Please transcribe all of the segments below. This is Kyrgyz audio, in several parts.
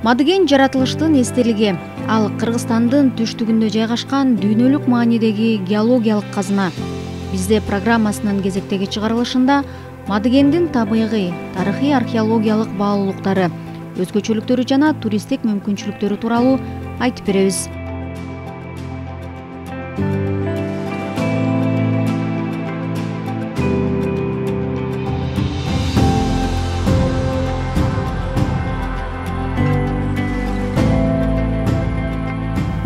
Мадыген жаратылыштын эстелиги. Ал Кыргызстандын түштүгүндө жайгашкан дүйнөлүк маанидеги геологиялык казына. Бизде программасынын кезектеги чыгарылышында Мадыгендин табигый, тарыхый археологиялык баалуулуктары, өзгөчөлүктөрү жана туристтик мүмкүнчүлүктөрү тууралуу айтып беребиз.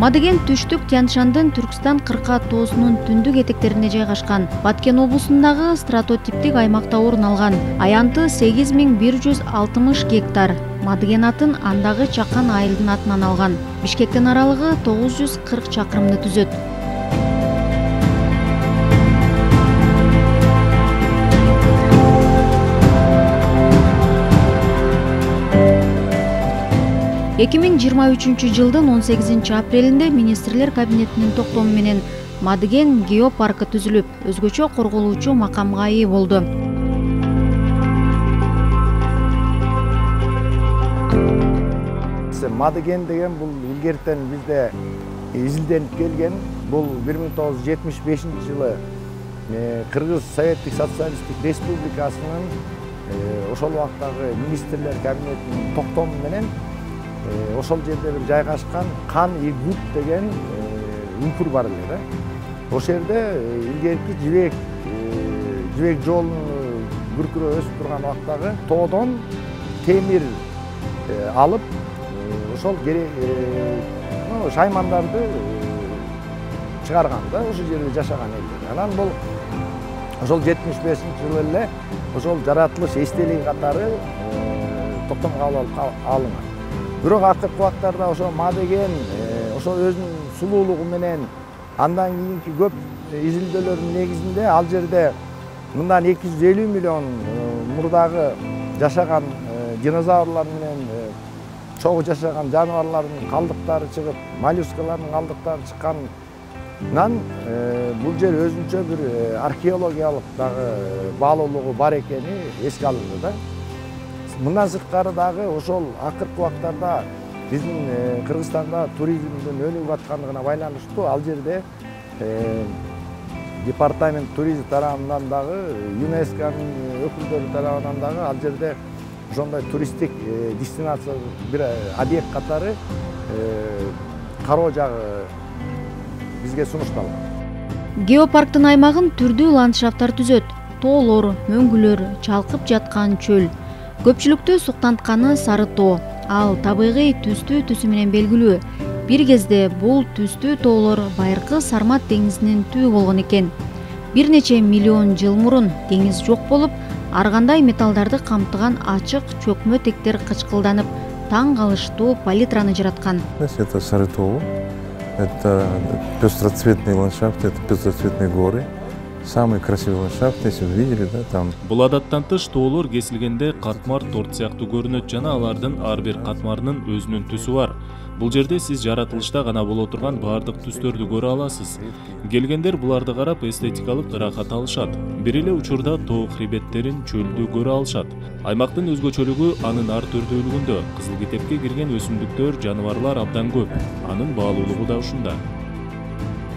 Мадыген түштүк Тянь-Шандын Түркстан кырка тоосунун түндүк этектерине жайгашкан. Баткен облусундагы стратотиптик аймакта орун алган. Аянты 8160 гектар. Мадыген атын андагы чакан айылдын атынан алган. Бишкектин аралыгы 940 чакырымды түзөт. Эки миң жыйырма үчүнчү жылдын 18 апрелинде министрлер кабинетинин токтому менен Мадыген геопаркы түзүлүп, өзгөчө корголуучу макамга ээ болду. Мадыген деген бул илгертен бизде изилденип келген. Бул 1975 жылы Кыргыз Советтик Социалисттик Республикасынын ошол убактагы министрлер кабинетинин токтому менен ошол жерде бир жайгашкан Кан Игут деген үңкүр бар эле да. Ошол жерде илгерки жибек жолун күркүрөп өсүп турган убактагы тоодон темир алып, ошол шаймандарды чыгарган да, ошол жерде жашаган элдер. Анан бул ошол 75 жылы эле ошол жаратылыш эстелиги катары токтомго алынган. Бирок акыркы убактарда ошо Мадыген ошо өзүнүн сулуулугу менен андан кийинки көп изилдөөлөрдүн негизинде ал жерде мындан 250 миллион мурдагы жашаган динозаврлар менен чогуу жашаган жаныбарлардын калдыктары чыгып, моллюскалардын калдыктары чыкканынан бул жер өзүнчө бир археологиялык дагы баалуулугу бар экени эске алынды да. Мындан сырткары дагы ошол акыркы убактарда биздин Кыргызстанда туризмдин өнүгүп аткандыгына байланыштуу ал жерде департамент туризм тарабынан дагы, ЮНЕСКОнун өкүлдөрү тарабынан дагы ал жерде ошондой туристтик дестинация бир объект катары кароо жагы бизге сунушталган. Геопарктын аймагын түрдүү ландшафттар түзөт. Тоолор, мөңгүлөр, чалкып жаткан чөл. Көпчүлүктү суктантканы сары тоо. Ал табигый түстүү түсү менен белгилүү. Бир кезде бул түстүү тоолор байыркы Сармат деңизинин түбү болгон экен. Бир нече миллион жыл мурун деңиз жок болуп, ар кандай металлдарды камтыган ачык чөкмө тектер кычкылданып, таң калыштуу палитраны жараткан. Это сары тоо, это пестроцветные ландшафты, это пестроцветные горы. Самый красивый ландшафт, если вы видели, да, там. Бул адаттан тыш тоолор кесилгенде катмар торт сыяктуу көрүнөт жана алардын ар бир катмарынын өзүнүн түсү бар. Бул жерде сиз жаратылышта гана боло турган баардык түстөрдү көрө аласыз. Келгендер буларды карап эстетикалык ырахат алышат. Бир эле учурда тоо хребеттерин, чөлдү көрө алышат. Аймактын өзгөчөлүгү анын ар түрдүүлүгүндө. Кызыл китепке кирген өсүмдүктөр, жаныбарлар абдан көп. Анын баалуулугу да ушунда.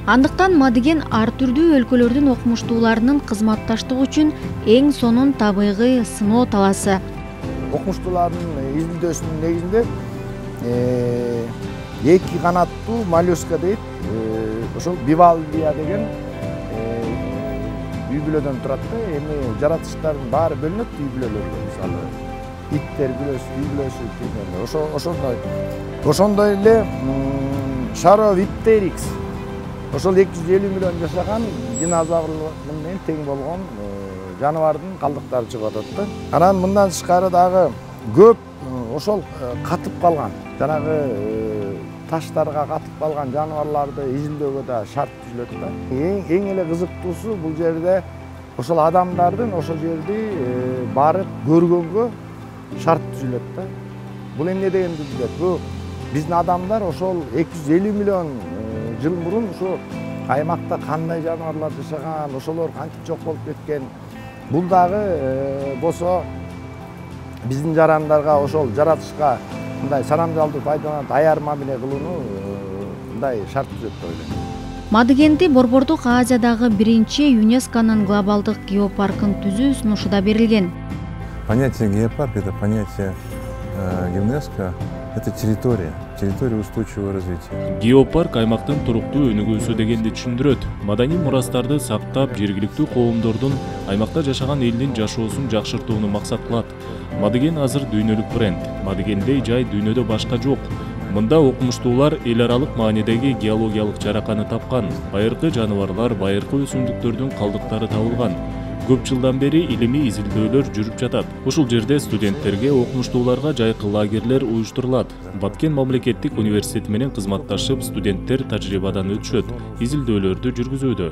Андыктан Мадыген ар түрдүү өлкөлөрдүн окумуштууларынын кызматташтыгы үчүн эң сонун табигый сыноо таласы. Окумуштуулардын изилдөөсүнүн негизинде эки канаттуу моллюска дейт. Ошол бивалдия деген үй бүлөдөн турат да. Эми жаратылыштардын баары бөлүнөт үй бүлөлөргө. Мисалы иттер бүлөсү, үй бүлөсү дегенде. Ошондой эле Шаровиптерикс. Ошол 250 миллион жашаган динозаврлар менен тең болгон жаныбардын калдыктары чыгып атат да. Анан мындан тышкары дагы көп ошол катып калган, жанагы таштарга катып калган жаныбарларды изилдөөгө да шарт түзүлөт да. Эң эле кызыктуусу бул жерде ошол адамдардын ошол жерди барып көргөнгө шарт түзүлөт да. Бул эмне дегенди билет? Бул биздин адамдар ошол 250 миллион жыл мурун ушу аймакта кандай жаныбарлар жашаган, ошолор кантип жок болуп кеткен. Бул дагы болсо биздин жарандарга ошол жаратышка мындай санамдалды пайдаланып даяр мамиле кылууну мындай шарт түзөт деп ойлойм. Мадыгенди Борбордук Азиядагы биринчи ЮНЕСКОнун глобалдык геопаркын түзүү сунушу да берилген. Понятие геопарк – это понятие ЮНЕСКО, это территория устойчивого развития. Геопарк аймактын туруктуу өнүгүүсү дегенди түшүндүрөт. Маданий мурастарды сактап, жергиликтүү коомдордун аймакта жашаган элдин жашоосун жакшыртууну максат кылат. Мадыген азыр дүйнөлүк бренд. Мадыгендей жай дүйнөдө башка жок. Мында окумуштуулар эл аралык маанидеги геологиялык жараканы тапкан. Байыркы жаныбарлар, байыркы өсүмдүктөрдүн калдыктары табылган. Көп жылдан бери илимий изилдөөлөр жүрүп жатат. Ушул жерде студенттерге, окумуштууларга жайкы лагерлер уюштурулат. Баткен мамлекеттик университети менен кызматташып, студенттер тажрыйбадан өтүшөт, изилдөөлөрдү жүргүзүүдө.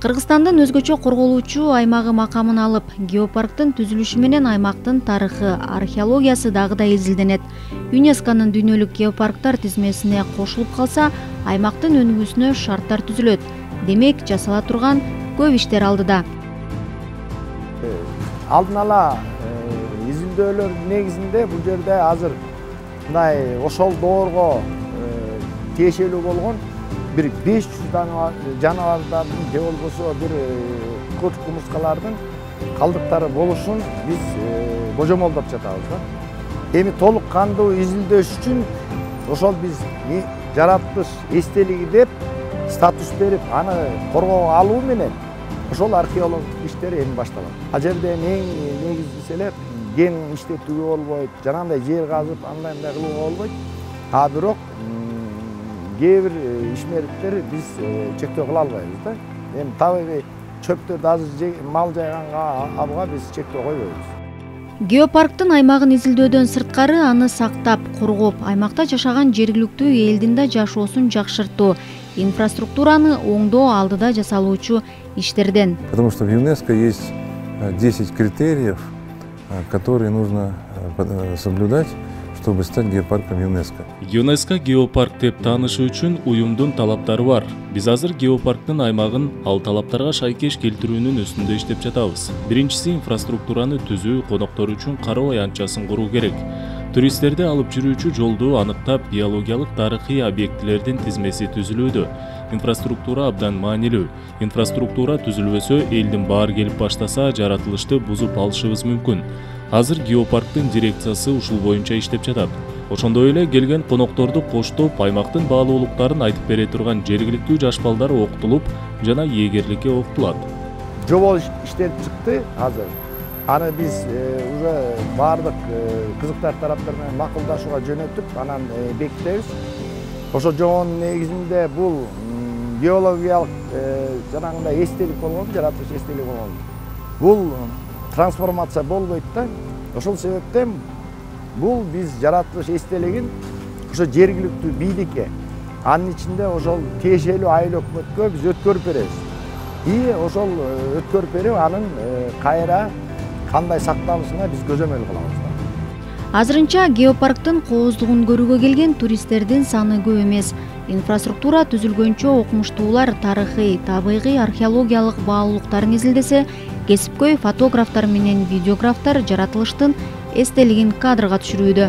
Кыргызстандын өзгөчө корголуучу аймагы макамын алып, геопарктын түзүлүшү менен аймактын тарыхы, археологиясы дагы да изилденет. ЮНЕСКонун дүйнөлүк геопарктар тизмесине кошулуп калса, аймактын өнүгүүсүнө шарттар түзүлөт. Демек, жасала турган көп иштер алдыда. Алдын ала изилдөөлөр негизинде бул жерде азыр мындай ошол доорго тиешелүү болгон бир 500 жаныбардардын же болбосо бир көк кумурскалардын калдыктары болушун биз божомолдоп жатабыз да. Эми толук кандуу изилдөөш үчүн ошол биз жаратылыш эстелиги деп статус берип, аны коргоого алуу менен ошол археологдук иштер эми башталат. Ал жерде эң негизгиси эле кен иштетүүгө болбойт, жанагындай жер казып, андай кылууга болбойт. А бирок кээ бир ишмерликтер биз чектөө кыла албайбыз да. Эми табигый чөптөрдү азыр мал жайганга абга биз чектөө койбойбуз. Геопарктын аймагын изилдөөдөн сырткары аны сактап, коргоп, аймакта жашаган жергиликтүү элдин да жашоосун жакшыртуу, инфраструктураны оңдоо алдыда жасалуучу иштерден. Потому что в ЮНЕСКО есть 10 критериев, которые нужно соблюдать, чтобы стать геопарком ЮНЕСКО. ЮНЕСКО геопарк деп таанышы үчүн уюмдун талаптары бар. Биз азыр геопарктын аймагын ал талаптарга шайкеш келтирүүнүн үстүндө иштеп жатабыз. Биринчиси инфраструктураны түзүү, коноктор үчүн кароо аянтчасын куруу керек. Туристтерди алып жүрүүчү жолду аныктап, биологиялык тарыхый объектилердин тизмеси түзүлүүдө. Инфраструктура абдан маанилүү. Инфраструктура түзүлбөсө, элдин баары келип баштаса, жаратылышты бузуп алышыбыз мүмкүн. Азыр геопарктын дирекциясы ушул боюнча иштеп жатат. Ошондой эле келген конокторду коштоп, аймактын баалуулуктарын айтып бере турган жергиликтүү жаш балдар окутулуп, жана эгерликке окутулат. Жобол иштелип чыкты азыр. Аны биз уже баардык кызыктар тараптар менен макулдашууга жөнөтүп, анан бекитебиз. Ошо жобонун негизинде бул геологиялык жанагындай эстелик болгон, жаратылыш эстелик болгон. Бул трансформация болбойт да. Ошол себептен бул биз жаратылыш эстелигин ошо жергиликтүү бийликке, анын ичинде ошол тиешелүү айыл өкмөткө биз өткөрүп беребиз. И ошол өткөрүп берип, анын кайра кандай сакталышына биз көзөмөл кылабыз. Азырынча геопарктын кооздугун көрүүгө келген туристтердин саны көп эмес. Инфраструктура түзүлгөнчө окумуштуулар тарыхый, табигый, археологиялык баалуулуктарын изилдесе, кесипкөй фотографтар менен видеографтар жаратылыштын эстелигин кадрга түшүрүүдө.